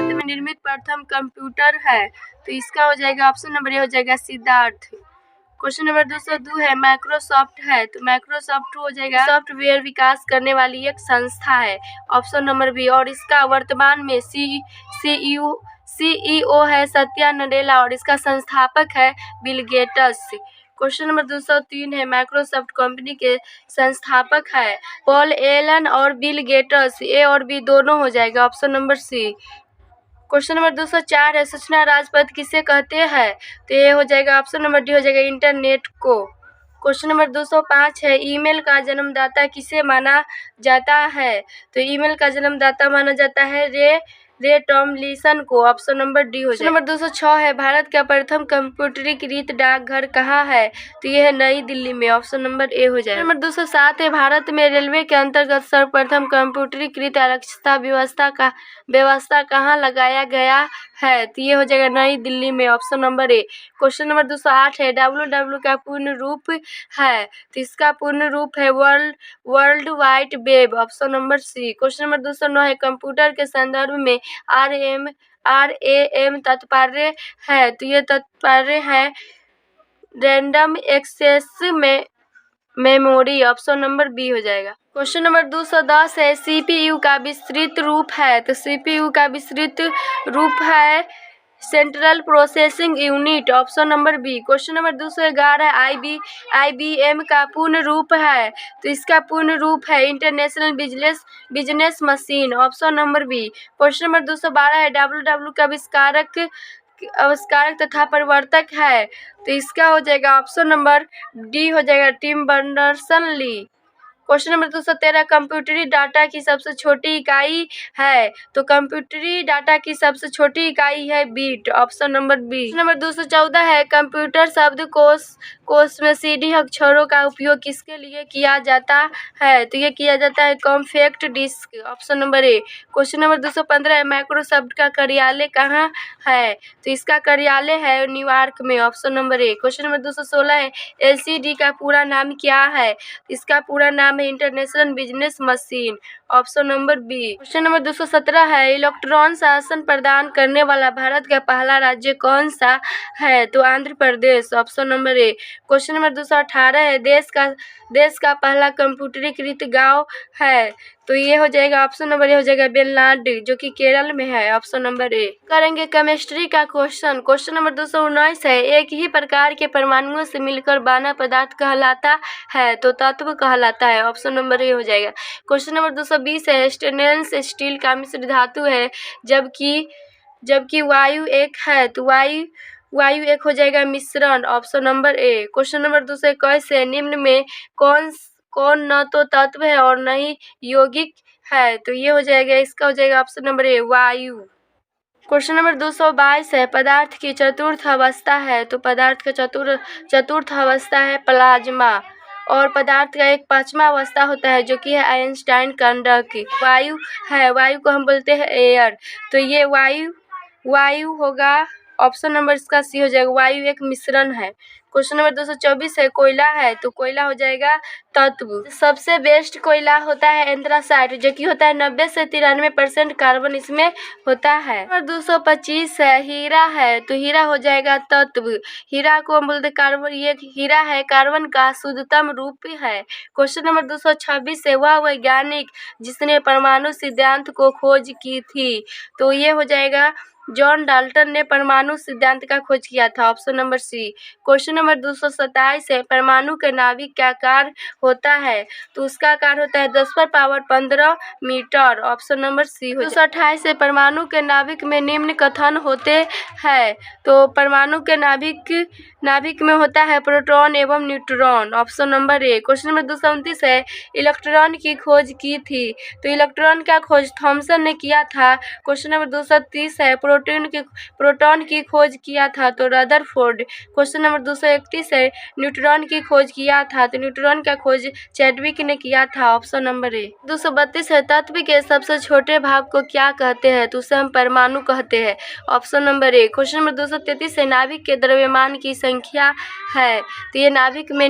भारत में निर्मित प्रथम कंप्यूटर है? तो इसका हो जाएगा ऑप्शन नंबर ए हो जाएगा सिद्धार्थ। क्वेश्चन नंबर 202 है माइक्रोसॉफ्ट है, तो माइक्रोसॉफ्ट हो जाएगा सॉफ्टवेयर विकास करने वाली एक संस्था है, ऑप्शन नंबर बी। और इसका वर्तमान में सीईओ है सत्या नडेला और इसका संस्थापक है बिल गेट्स। क्वेश्चन नंबर 203 है माइक्रोसॉफ्ट कंपनी के संस्थापक है पॉल एलन और बिल गेट्स, ए और बी दोनों हो जाएगा, option number C. Question number 204 है सूचना राजपथ किसे कहते हैं? तो ये हो जाएगा ऑप्शन नंबर डी हो जाएगा इंटरनेट को। क्वेश्चन नंबर 205 है ईमेल का जन्मदाता किसे माना जाता है? तो ईमेल का जन्मदाता माना जाता है रे टॉमलिंसन को, ऑप्शन नंबर डी हो जाएगा। नंबर 206 है भारत का प्रथम कंप्यूटरीकृत डाकघर कहाँ है? तो ये है नई दिल्ली में, ऑप्शन नंबर ए हो जाएगा। नंबर 207 है भारत में रेलवे के अंतर्गत सर्वप्रथम कंप्यूटरीकृत आरक्षता व्यवस्था कहाँ लगाया गया है? तो ये हो जाएगा नई दिल्ली में, option number A. Question number 208 है www का पूर्ण रूप है? तो इसका पूर्ण रूप है world wide web, option number C. Question number 209 है कंप्यूटर के संदर्भ में RAM तात्पर्य है? तो ये तात्पर्य है random access memory, option number B हो जाएगा। क्वेश्चन नंबर 210 है CPU का विस्तृत रूप है? तो CPU का विस्तृत रूप है central processing unit, option number B. Question number 211 IBM का पूर्ण रूप है? तो इसका पूर्ण रूप है international business machine, option number B. Question number 212 है www का आविष्कारक तथा प्रवर्तक है? तो इसका हो जाएगा ऑप्शन नंबर डी हो जाएगा टिम बर्नर्स-ली। क्वेश्चन नंबर 213 कंप्यूटरी डाटा की सबसे छोटी इकाई है? तो कंप्यूटरी डाटा की सबसे छोटी इकाई है bit, option number B. Number 214 है कंप्यूटर शब्द कोश में CD अक्षरों का उपयोग किसके लिए किया जाता है? तो ये किया जाता है compact disc, option number A. Question number 215 है माइक्रोसॉफ्ट का कार्यालय कहाँ है? तो इसका कार्यालय है न्यूयॉर्क में, option number A. Question number 216 है LCD का पूरा नाम क्या है? इसका पूरा नाम international business machine, option number B. Question number 217 है इलेक्ट्रॉन शासन प्रदान करने वाला भारत का पहला राज्य कौन सा है? तो Andhra Pradesh, option number A. Question number 218 है देश का पहला कंप्यूटरीकृत गांव है? तो ये हो जाएगा ऑप्शन नंबर ए हो जाएगा बेलनाड जो कि केरल में है, ऑप्शन नंबर ए। करेंगे केमिस्ट्री का क्वेश्चन नंबर 219 है एक ही प्रकार के परमाणुओं से मिलकर बना पदार्थ कहलाता है? तो तत्व कहलाता है, ऑप्शन नंबर ए हो जाएगा। क्वेश्चन नंबर 220 है स्टेनलेस स्टील का मिश्र धातु है जबकि वायु एक है? तो वायु एक हो जाएगा मिश्रण, option number A. Question number 221 है निम्न में कौन न तो तत्व है और न ही यौगिक है? तो ये हो जाएगा इसका हो जाएगा ऑप्शन नंबर ए वायु। क्वेश्चन नंबर 222 है पदार्थ की चतुर्थ अवस्था है? तो पदार्थ का चतुर्थ अवस्था है प्लाज्मा और पदार्थ का एक पांचवा अवस्था होता है जो कि है आइंस्टाइन कंडक्ट। वायु है, वायु को हम बोलते हैं एयर, तो ये वायु होगा, ऑप्शन नंबर इसका सी हो जाएगा वायु एक मिश्रण है। क्वेश्चन नंबर 224 है कोयला है? तो कोयला हो जाएगा तत्व। सबसे बेस्ट कोयला होता है एंथ्रासाइट जो कि होता है 90 से 93% कार्बन इसमें होता है। नंबर 225 है हीरा है? तो हीरा हो जाएगा तत्व। हीरा को हम बोलते कार्बन, ये हीरा है कार्बन का शुद्धतम रूप है। क्वेश्चन नंबर 226 है वह वैज्ञानिक जिसने परमाणु सिद्धांत को खोज की थी? तो ये हो जाएगा जॉन डाल्टन ने परमाणु सिद्धांत का खोज किया था, option number C. Question number 227 है परमाणु के नाभिक का आकार होता है? तो उसका आकार होता है 10⁻15 मीटर, ऑप्शन नंबर सी हो। 228 है परमाणु के नाभिक में निम्न कथन होते हैं? तो परमाणु के नाभिक में होता है प्रोटॉन एवं neutron, option number A. Question number 229 है इलेक्ट्रॉन की खोज की थी? तो इलेक्ट्रॉन का खोज थॉमसन ने किया था। क्वेश्चन नंबर 230 है प्रोटॉन की खोज किया था? तो रदरफोर्ड। क्वेश्चन नंबर 231 है न्यूट्रॉन की खोज किया था? तो न्यूट्रॉन का खोज चैडविक ने किया था, ऑप्शन नंबर ए। 232 है तत्व के सबसे छोटे भाग को क्या कहते हैं? तो उसे हम परमाणु कहते हैं, option number A. Question number 233 है नाभिक के द्रव्यमान की संख्या है? तो ये नाभिक में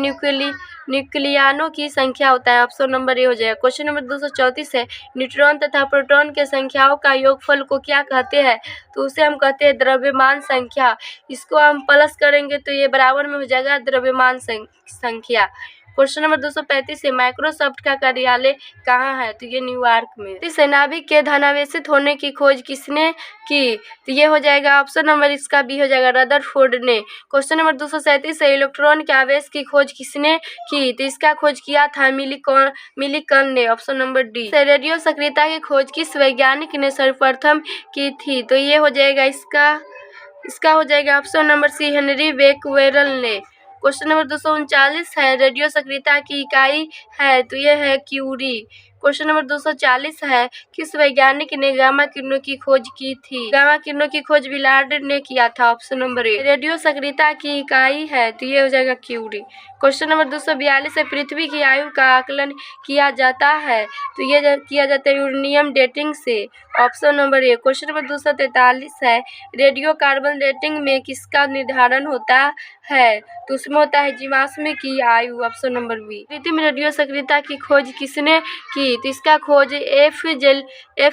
न्यूक्लियनों की संख्या होता है। ऑप्शन नंबर ए हो जाएगा। क्वेश्चन नंबर 234 है, न्यूट्रॉन तथा प्रोटॉन के संख्याओं का योगफल को क्या कहते हैं? तो उसे हम कहते हैं द्रव्यमान संख्या। इसको हम प्लस करेंगे तो ये बराबर में हो जाएगा द्रव्यमान संख्या। क्वेश्चन नंबर 235 है, माइक्रोसॉफ्ट का कार्यालय कहाँ है? तो ये न्यूयॉर्क में। इस नाभिक के धनावेशित होने की खोज किसने की? तो ये हो जाएगा ऑप्शन नंबर इसका बी हो जाएगा, रदरफोर्ड ने। क्वेश्चन नंबर 237 है, इलेक्ट्रॉन के आवेश की खोज किसने की? तो इसका खोज किया था मिलिकन ने। Option number D. रेडियो सक्रियता की खोज किस वैज्ञानिक ने सर्वप्रथम की थी? तो ये हो जाएगा इसका हो जाएगा ऑप्शन नंबर सी, हेनरी बेकवेरल ने। क्वेश्चन नंबर 239 है, रेडियो सक्रियता की इकाई है? तो ये है क्यूरी। क्वेश्चन नंबर 240 है, किस वैज्ञानिक ने गामा किरणों की खोज की थी? गामा किरणों की खोज विलार्ड ने किया था। ऑप्शन नंबर ए। रेडियो सक्रियता की इकाई है? तो ये हो जाएगा क्यूरी। क्वेश्चन नंबर 242 है, पृथ्वी की आयु का आकलन किया जाता है? तो ये किया जाता है यूरेनियम डेटिंग से। Option number A. Question number 243 है, रेडियो कार्बन डेटिंग में किसका निर्धारण होता है? तो उसमें होता है जीवाश्म की आयु। Option number B. कृत्रिम रेडियो सक्रियता की खोज किसने की? तो इसका खोज एफ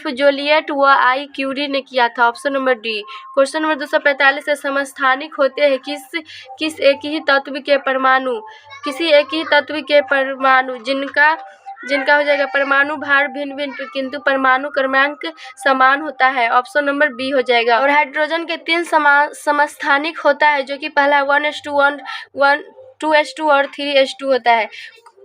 जोलियट व आई क्यूरी ने किया था। Option number D. Question number 245 है, समस्थानिक होते हैं किस एक ही तत्व के परमाणु? किसी एक ही तत्व के परमाणु जिनका हो जाएगा परमाणु भार भिन्न भिन्न किंतु परमाणु क्रमांक समान होता है। ऑप्शन नंबर बी हो जाएगा। और हाइड्रोजन के 3 समस्थानिक होता है, जो कि पहला 1:1, 2:2 और 3:2 होता है।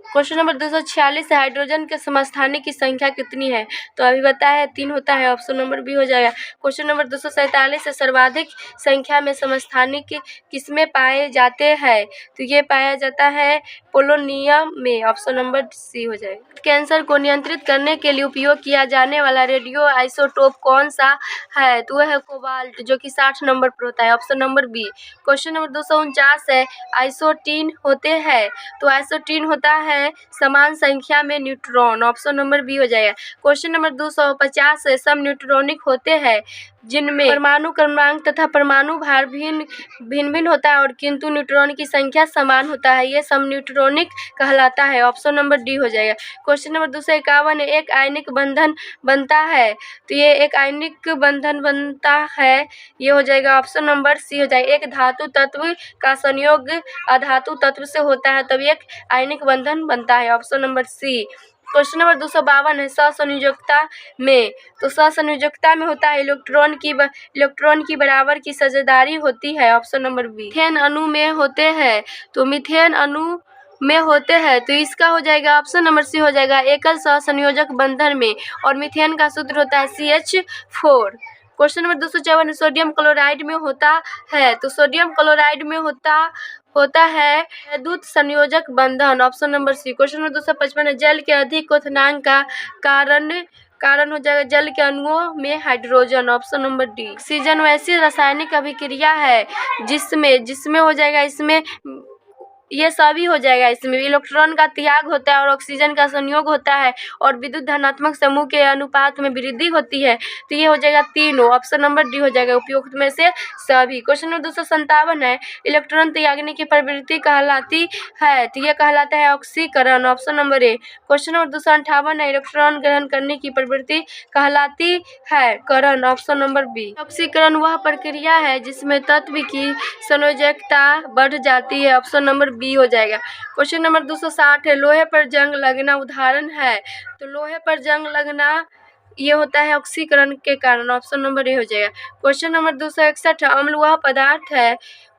क्वेश्चन नंबर 246 है, हाइड्रोजन के समस्थानिक की संख्या कितनी है? तो अभी बताया है 3 होता है। ऑप्शन नंबर बी हो जाएगा। क्वेश्चन नंबर 247 है, सर्वाधिक संख्या में समस्थानिक किसमें पाए जाते हैं? तो ये पाया जाता है पोलोनियम में। ऑप्शन नंबर सी हो जाएगा। कैंसर को नियंत्रित करने के लिए उपयोग किया जाने वाला रेडियो आइसोटोप कौन सा है? तो वह है कोबाल्ट, जो कि 60 नंबर पर होता है। Option number B. Question number 249 है, आइसोटीन होते हैं? तो आइसोटीन होता है समान संख्या में न्यूट्रॉन। ऑप्शन नंबर बी हो जाएगा। क्वेश्चन नंबर 250 है, सम न्यूट्रॉनिक होते हैं जिनमें परमाणु क्रमांक तथा परमाणु भार भिन्न होता है और किंतु न्यूट्रॉन की संख्या समान होता है, ये सम न्यूट्रॉनिक कहलाता है। ऑप्शन नंबर डी हो जाएगा। क्वेश्चन नंबर 251 है, एक आयनिक बंधन बनता है? तो ये एक आयनिक बंधन बनता है, ये हो जाएगा ऑप्शन नंबर सी हो जाएगा। एक धातु तत्व का संयोग अधातु तत्व से होता है तब एक आयनिक बंधन बनता है। Option number C. Question number 252 है, सहसंयोजकता में? तो सहसंयोजकता में होता है इलेक्ट्रॉन की बराबर की साझेदारी होती है। Option number B. मीथेन अणु में होते हैं? तो मीथेन अणु में होते हैं, तो इसका हो जाएगा ऑप्शन नंबर सी हो जाएगा, एकल सहसंयोजक बंधन में। और मीथेन का सूत्र होता है CH4। Question number 254 sodium chloride में होता है? तो सोडियम क्लोराइड में होता है द्वितीय संयोजक बंधन। Option number C. Question number 255 है, जल के अधिक क्वथनांक का कारण हो जाएगा जल के अणुओं में hydrogen. Option number D. Oxygen वैसी रासायनिक अभिक्रिया है जिसमें हो जाएगा, इसमें ये सभी हो जाएगा। इसमें इलेक्ट्रॉन का त्याग होता है और ऑक्सीजन का संयोग होता है और विद्युत धनात्मक समूह के अनुपात में वृद्धि होती है, तो ये हो जाएगा तीनों। ऑप्शन नंबर डी हो जाएगा उपयुक्त में से सभी। क्वेश्चन नंबर 257 है, इलेक्ट्रॉन त्यागने की प्रवृत्ति कहलाती है? तो यह कहलाता है ऑक्सीकरण। Option number A. Question number 258 है, इलेक्ट्रॉन ग्रहण करने की प्रवृत्ति कहलाती है करण। Option number B. ऑक्सीकरण वह प्रक्रिया है जिसमें तत्व की संयोजकता बढ़ जाती है। ऑप्शन नंबर बी हो जाएगा। क्वेश्चन नंबर 260 है, लोहे पर जंग लगना उदाहरण है? तो लोहे पर जंग लगना ये होता है ऑक्सीकरण के कारण। ऑप्शन नंबर ए हो जाएगा। क्वेश्चन नंबर 261 है,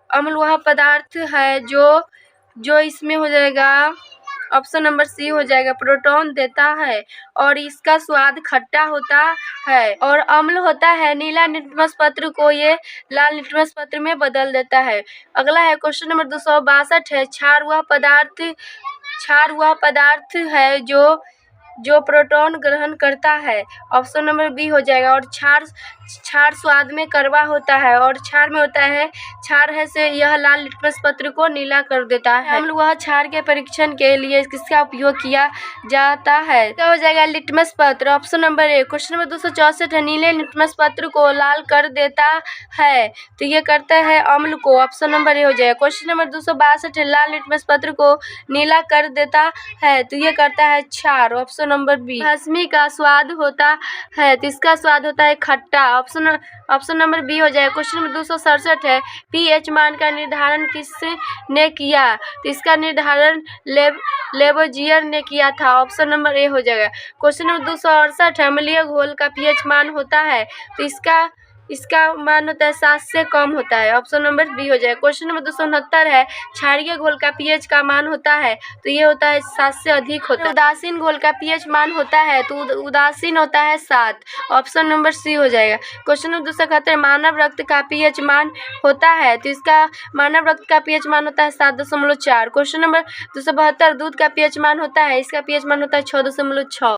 अम्ल वह पदार्थ है जो इसमें हो जाएगा ऑप्शन नंबर सी हो जाएगा, प्रोटॉन देता है और इसका स्वाद खट्टा होता है। और अम्ल होता है नीला लिटमस पत्र को ये लाल लिटमस पत्र में बदल देता है। अगला है क्वेश्चन नंबर 262 है, क्षार वह पदार्थ है जो प्रोटॉन ग्रहण करता है? ऑप्शन नंबर बी हो जाएगा। और क्षार क्षार स्वाद में कड़वा होता है और क्षार में होता है क्षार है से यह लाल लिटमस पत्र को नीला कर देता है। हम लोग वह क्षार के परीक्षण के लिए किसका उपयोग किया जाता है? तो हो जाएगा लिटमस पत्र। Option number A. Question number 264 है, नीले लिटमस पत्र को लाल कर देता है तो ये करता है अम्ल को। ऑप्शन नंबर ए हो जाएगा। क्वेश्चन नंबर 262 है, लाल लिटमस पत्र को नीला कर देता है तो ये करता है क्षार। Option number B. भस्मी का स्वाद होता है तो इसका स्वाद होता है खट्टा। ऑप्शन नंबर बी हो जाएगा। क्वेश्चन नंबर 267 है, पीएच मान का निर्धारण किसने किया? तो इसका निर्धारण लेवोजियर ने किया था। ऑप्शन नंबर ए हो जाएगा। क्वेश्चन नंबर 268 है, अम्लीय घोल का पीएच मान होता है तो इसका मान होता है 7 से कम होता है। ऑप्शन नंबर बी हो जाएगा। क्वेश्चन नंबर 269 है, क्षारीय घोल का पीएच का मान होता है तो ये होता है 7 से अधिक होता है। उदासीन घोल का पीएच मान होता है तो उदासीन होता है 7। ऑप्शन नंबर सी हो जाएगा। क्वेश्चन नंबर 271, मानव रक्त का पीएच मान होता है तो इसका मानव रक्त का पीएच मान होता है 7.4। क्वेश्चन नंबर 272, दूध का पीएच मान होता है, इसका पीएच मान होता है 6.6।